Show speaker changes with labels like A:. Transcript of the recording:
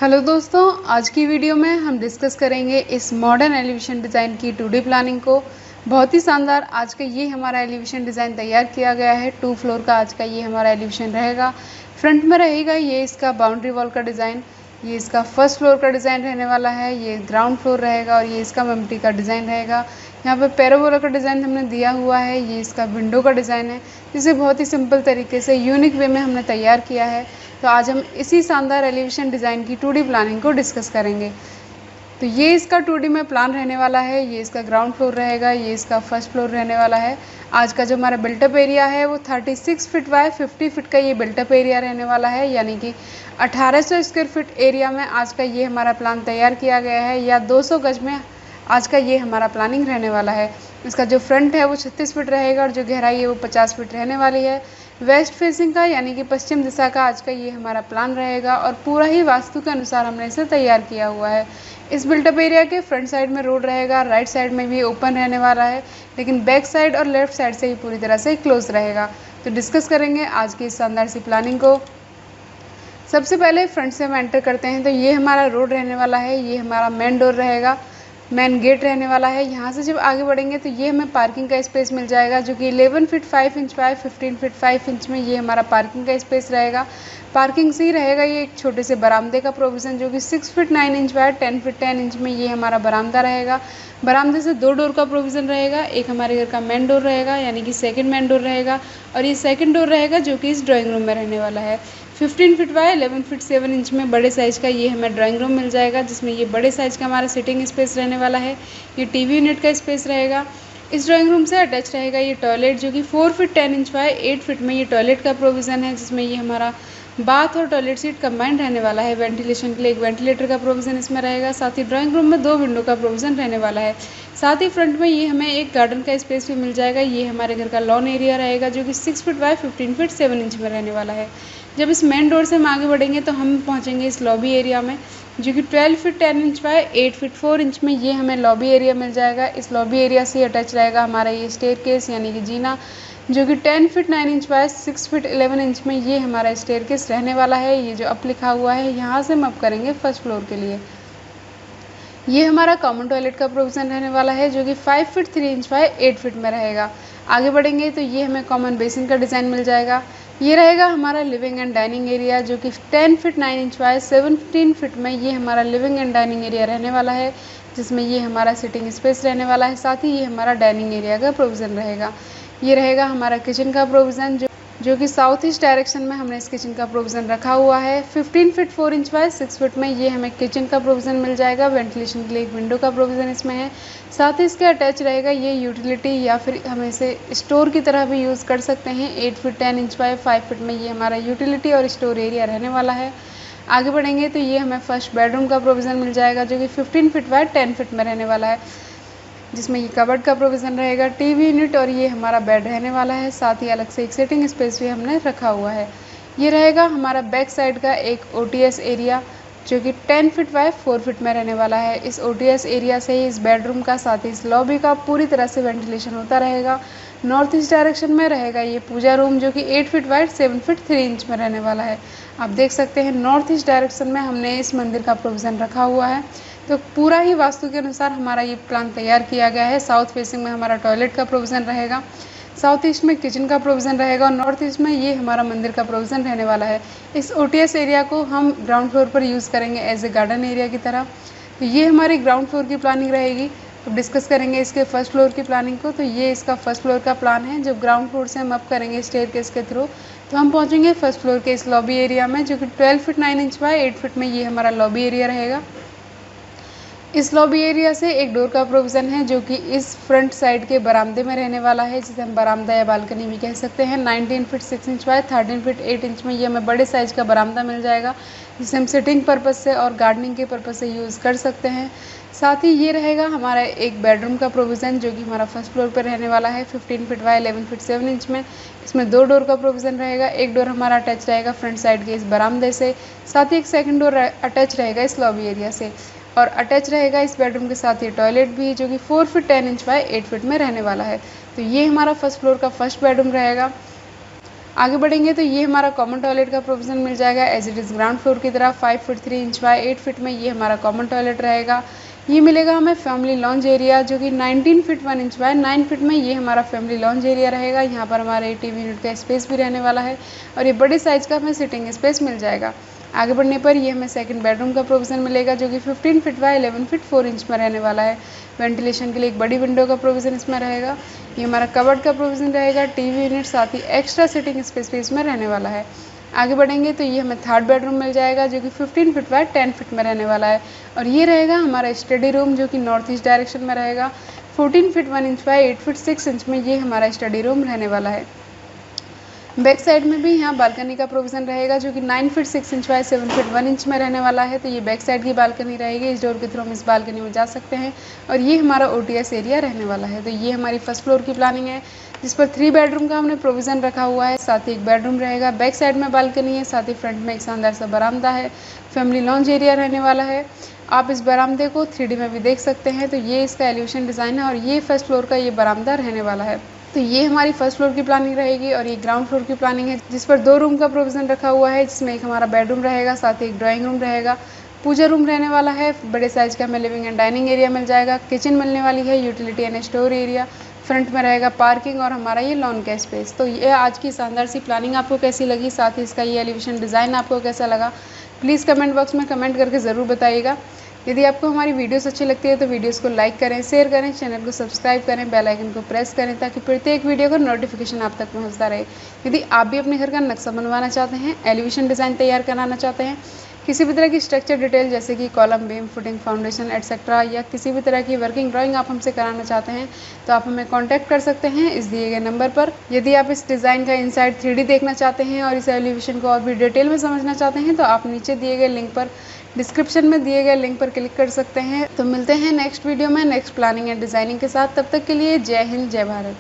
A: Hello दोस्तों, आज की वीडियो में हम डिस्कस करेंगे इस मॉडर्न एलिवेशन डिज़ाइन की 2D प्लानिंग को। बहुत ही शानदार आज का ये हमारा एलिवेशन डिज़ाइन तैयार किया गया है। 2 फ्लोर का आज का ये हमारा एलिवेशन रहेगा। फ्रंट में रहेगा ये इसका बाउंड्री वॉल का डिज़ाइन, ये इसका फर्स्ट फ्लोर का डिज़ाइन रहने वाला है, ये ग्राउंड फ्लोर रहेगा और ये इसका मम्टी का डिज़ाइन रहेगा। यहाँ पे पैराबोला का डिज़ाइन हमने दिया हुआ है, ये इसका विंडो का डिज़ाइन है, जिसे बहुत ही सिंपल तरीके से यूनिक वे में हमने तैयार किया है। तो आज हम इसी शानदार एलिवेशन डिज़ाइन की 2D प्लानिंग को डिस्कस करेंगे। तो ये इसका 2D में प्लान रहने वाला है, ये इसका ग्राउंड फ्लोर रहेगा, ये इसका फर्स्ट फ्लोर रहने वाला है। आज का जो हमारा बिल्टअप एरिया है वो 36 फीट बाय 50 फीट का ये बिल्टअप एरिया रहने वाला है, यानी कि 1800 स्क्वायर फीट एरिया में आज का ये हमारा प्लान तैयार किया गया है, या 200 गज में आज का ये हमारा प्लानिंग रहने वाला है। इसका जो फ्रंट है वो 36 फीट रहेगा और जो गहराई है वो 50 फीट रहने वाली है। वेस्ट फेसिंग का यानी कि पश्चिम दिशा का आज का ये हमारा प्लान रहेगा और पूरा ही वास्तु के अनुसार हमने इसे तैयार किया हुआ है। इस बिल्टअप एरिया के फ्रंट साइड में रोड रहेगा, राइट साइड में भी ओपन रहने वाला है, लेकिन बैक साइड और लेफ्ट साइड से ही पूरी तरह से क्लोज रहेगा। तो डिस्कस करेंगे आज की इस शानदार सी प्लानिंग को। सबसे पहले फ्रंट से हम एंटर करते हैं तो ये हमारा रोड रहने वाला है, ये हमारा मेन डोर रहेगा, मेन गेट रहने वाला है। यहाँ से जब आगे बढ़ेंगे तो ये हमें पार्किंग का स्पेस मिल जाएगा, जो कि 11 feet 5 inch by 15 feet 5 inch में ये हमारा पार्किंग का स्पेस रहेगा। पार्किंग से ही रहेगा ये एक छोटे से बरामदे का प्रोविज़न, जो कि 6 feet 9 inch by 10 feet 10 inch में ये हमारा बरामदा रहेगा। बरामदे से 2 डोर का प्रोविज़न रहेगा, एक हमारे घर का मेन डोर रहेगा यानी कि सेकंड मेन डोर रहेगा, और ये सेकंड डोर रहेगा जो कि इस ड्राइंग रूम में रहने वाला है। 15 फीट बाय 11 फीट 7 इंच में बड़े साइज़ का ये हमें ड्राइंग रूम मिल जाएगा, जिसमें ये बड़े साइज़ का हमारा सिटिंग स्पेस रहने वाला है। ये टीवी यूनिट का स्पेस रहेगा। इस ड्राइंग रूम से अटैच रहेगा ये टॉयलेट, जो कि 4 फीट 10 इंच बाय 8 फीट में ये टॉयलेट का प्रोविज़न है, जिसमें ये हमारा बाथ और टॉयलेट सीट कंबाइंड रहने वाला है। वेंटिलेशन के लिए एक वेंटिलेटर का प्रोविज़न इसमें रहेगा। साथ ही ड्राइंग रूम में 2 विंडो का प्रोविज़न रहने वाला है। साथ ही फ्रंट में ये हमें एक गार्डन का स्पेस भी मिल जाएगा। ये हमारे घर का लॉन एरिया रहेगा, जो कि 6 फीट बाय 15 फीट 7 इंच में रहने वाला है। जब इस मेन डोर से हम आगे बढ़ेंगे तो हम पहुंचेंगे इस लॉबी एरिया में, जो कि 12 feet 10 inch by 8 feet 4 inch में ये हमें लॉबी एरिया मिल जाएगा। इस लॉबी एरिया से अटैच रहेगा हमारा ये स्टेयरकेस यानी कि जीना, जो कि 10 feet 9 inch by 6 feet 11 inch में ये हमारा स्टेयरकेस रहने वाला है। ये जो अप लिखा हुआ है, यहाँ से हम अप करेंगे फर्स्ट फ्लोर के लिए। ये हमारा कॉमन टॉयलेट का प्रोविज़न रहने वाला है, जो कि 5 फीट 3 इंच बाय 8 फीट में रहेगा। आगे बढ़ेंगे तो ये हमें कॉमन बेसिन का डिज़ाइन मिल जाएगा। ये रहेगा हमारा लिविंग एंड डाइनिंग एरिया, जो कि 10 फीट 9 इंच बाय 17 फीट में ये हमारा लिविंग एंड डाइनिंग एरिया रहने वाला है, जिसमें ये हमारा सिटिंग स्पेस रहने वाला है। साथ ही ये हमारा डाइनिंग एरिया का प्रोविज़न रहेगा। ये रहेगा हमारा किचन का प्रोविज़न, जो कि साउथ ईस्ट डायरेक्शन में हमने इस किचन का प्रोविज़न रखा हुआ है। 15 फीट 4 इंच बाय 6 फीट में ये हमें किचन का प्रोविज़न मिल जाएगा। वेंटिलेशन के लिए एक विंडो का प्रोविज़न इसमें है। साथ ही इसके अटैच रहेगा ये यूटिलिटी, या फिर हम इसे स्टोर की तरह भी यूज़ कर सकते हैं। 8 फीट 10 इंच बाय 5 फीट में ये हमारा यूटिलिटी और स्टोर एरिया रहने वाला है। आगे बढ़ेंगे तो ये हमें फर्स्ट बेडरूम का प्रोविज़न मिल जाएगा, जो कि 15 फीट बाय 10 फीट में रहने वाला है, जिसमें ये कबर्ड का प्रोविज़न रहेगा, टीवी यूनिट और ये हमारा बेड रहने वाला है। साथ ही अलग से एक सिटिंग स्पेस भी हमने रखा हुआ है। ये रहेगा हमारा बैक साइड का एक OTS एरिया, जो कि 10 फीट बाय 4 फीट में रहने वाला है। इस OTS एरिया से ही इस बेडरूम का, साथ ही इस लॉबी का पूरी तरह से वेंटिलेशन होता रहेगा। नॉर्थ ईस्ट डायरेक्शन में रहेगा ये पूजा रूम, जो कि 8 फीट बाय 7 फीट 3 इंच में रहने वाला है। आप देख सकते हैं नॉर्थ ईस्ट डायरेक्शन में हमने इस मंदिर का प्रोविज़न रखा हुआ है। तो पूरा ही वास्तु के अनुसार हमारा ये प्लान तैयार किया गया है। साउथ फेसिंग में हमारा टॉयलेट का प्रोविज़न रहेगा, साउथ ईस्ट में किचन का प्रोविज़न रहेगा और नॉर्थ ईस्ट में ये हमारा मंदिर का प्रोविज़न रहने वाला है। इस OTS एरिया को हम ग्राउंड फ्लोर पर यूज़ करेंगे एज ए गार्डन एरिया की तरह। तो ये हमारी ग्राउंड फ्लोर की प्लानिंग रहेगी। तो डिस्कस करेंगे इसके फर्स्ट फ्लोर की प्लानिंग को। तो ये इसका फर्स्ट फ्लोर का प्लान है। जब ग्राउंड फ्लोर से हम अप करेंगे स्टेयरकेस के थ्रू, तो हम पहुँचेंगे फर्स्ट फ्लोर के इस लॉबी एरिया में, जो कि 12 फीट 9 इंच बाय 8 फीट में ये हमारा लॉबी एरिया रहेगा। इस लॉबी एरिया से एक डोर का प्रोविज़न है, जो कि इस फ्रंट साइड के बरामदे में रहने वाला है, जिसे हम बरामदा या बालकनी भी कह सकते हैं। 19 feet 6 inch by 13 feet 8 inch में ये हमें बड़े साइज़ का बरामदा मिल जाएगा, जिसे हम सिटिंग पर्पज़ से और गार्डनिंग के पर्पज़ से यूज़ कर सकते हैं। साथ ही ये रहेगा हमारा एक बेडरूम का प्रोविज़न, जो कि हमारा फर्स्ट फ्लोर पर रहने वाला है, 15 फीट बाय 11 फीट 7 इंच में। इसमें 2 डोर का प्रोविज़न रहेगा। एक डोर हमारा अटैच रहेगा फ्रंट साइड के इस बरामदे से, साथ ही एक सेकंड डोर अटैच रहेगा इस लॉबी एरिया से, और अटैच रहेगा इस बेडरूम के साथ ये टॉयलेट भी, जो कि 4 फीट 10 इंच बाय 8 फीट में रहने वाला है। तो ये हमारा फर्स्ट फ्लोर का फर्स्ट बेडरूम रहेगा। आगे बढ़ेंगे तो ये हमारा कॉमन टॉयलेट का प्रोविज़न मिल जाएगा as it is ground floor की तरह 5 फीट 3 इंच बाय 8 फीट में ये हमारा कॉमन टॉयलेट रहेगा। ये मिलेगा हमें फैमिली लॉन्ज एरिया जो कि 19 फीट 1 इंच बाय 9 फीट में ये हमारा फैमिली लॉन्ज एरिया रहेगा। यहाँ पर हमारे टीवी यूनिट का स्पेस भी रहने वाला है और ये बड़े साइज़ का हमें सिटिंग स्पेस मिल जाएगा। आगे बढ़ने पर ये हमें सेकंड बेडरूम का प्रोविज़न मिलेगा जो कि 15 फीट बाय 11 फीट 4 इंच में रहने वाला है। वेंटिलेशन के लिए एक बड़ी विंडो का प्रोविज़न इसमें रहेगा। ये हमारा कबर्ड का प्रोविज़न रहेगा, टीवी यूनिट साथ ही एक्स्ट्रा सिटिंग स्पेस भी इसमें रहने वाला है। आगे बढ़ेंगे तो ये हमें थर्ड बेडरूम मिल जाएगा जो कि 15 फीट बाय 10 फीट में रहने वाला है और ये रहेगा हमारा स्टडी रूम जो कि नॉर्थ ईस्ट डायरेक्शन में रहेगा। 14 feet 1 inch by 8 feet 6 inch में ये हमारा स्टडी रूम रहने वाला है। बैक साइड में भी यहाँ बालकनी का प्रोविज़न रहेगा जो कि 9 feet 6 inch by 7 feet 1 inch में रहने वाला है। तो ये बैक साइड की बालकनी रहेगी। इस डोर के थ्रू हम इस बालकनी में जा सकते हैं और ये हमारा OTS एरिया रहने वाला है। तो ये हमारी फर्स्ट फ्लोर की प्लानिंग है जिस पर 3 बेडरूम का हमने प्रोविज़न रखा हुआ है। साथ ही एक बेडरूम रहेगा, बैक साइड में बालकनी है, साथ ही फ्रंट में एक शानदार सा बरामदा है, फैमिली लॉन्ज एरिया रहने वाला है। आप इस बरामदे को 3D में भी देख सकते हैं। तो ये इसका एलिवेशन डिज़ाइन है और ये फर्स्ट फ्लोर का ये बरामदा रहने वाला है। तो ये हमारी फर्स्ट फ्लोर की प्लानिंग रहेगी और ये ग्राउंड फ्लोर की प्लानिंग है जिस पर 2 रूम का प्रोविज़न रखा हुआ है जिसमें एक हमारा बेडरूम रहेगा, साथ ही एक ड्राइंग रूम रहेगा, पूजा रूम रहने वाला है, बड़े साइज़ का हमें लिविंग एंड डाइनिंग एरिया मिल जाएगा, किचन मिलने वाली है, utility and store area, front में रहेगा पार्किंग और हमारा ये लॉन का स्पेस। तो ये आज की शानदार सी प्लानिंग आपको कैसी लगी, साथ ही इसका ये एलिवेशन डिज़ाइन आपको कैसा लगा, प्लीज़ कमेंट बॉक्स में कमेंट करके ज़रूर बताइएगा। यदि आपको हमारी वीडियोस अच्छी लगती है तो वीडियोस को लाइक करें, शेयर करें, चैनल को सब्सक्राइब करें, बेल आइकन को प्रेस करें ताकि प्रत्येक वीडियो का नोटिफिकेशन आप तक पहुंचता रहे। यदि आप भी अपने घर का नक्शा बनवाना चाहते हैं, एलिवेशन डिज़ाइन तैयार कराना चाहते हैं, किसी भी तरह की स्ट्रक्चर डिटेल जैसे कि column, beam, footing, foundation etcetera या किसी भी तरह की वर्किंग ड्राइंग आप हमसे कराना चाहते हैं तो आप हमें कॉन्टैक्ट कर सकते हैं इस दिए गए नंबर पर। यदि आप इस डिज़ाइन का इनसाइड 3D देखना चाहते हैं और इस एलिवेशन को और भी डिटेल में समझना चाहते हैं तो आप नीचे दिए गए लिंक पर, डिस्क्रिप्शन में दिए गए लिंक पर क्लिक कर सकते हैं। तो मिलते हैं नेक्स्ट वीडियो में नेक्स्ट प्लानिंग एंड डिज़ाइनिंग के साथ। तब तक के लिए जय हिंद, जय भारत।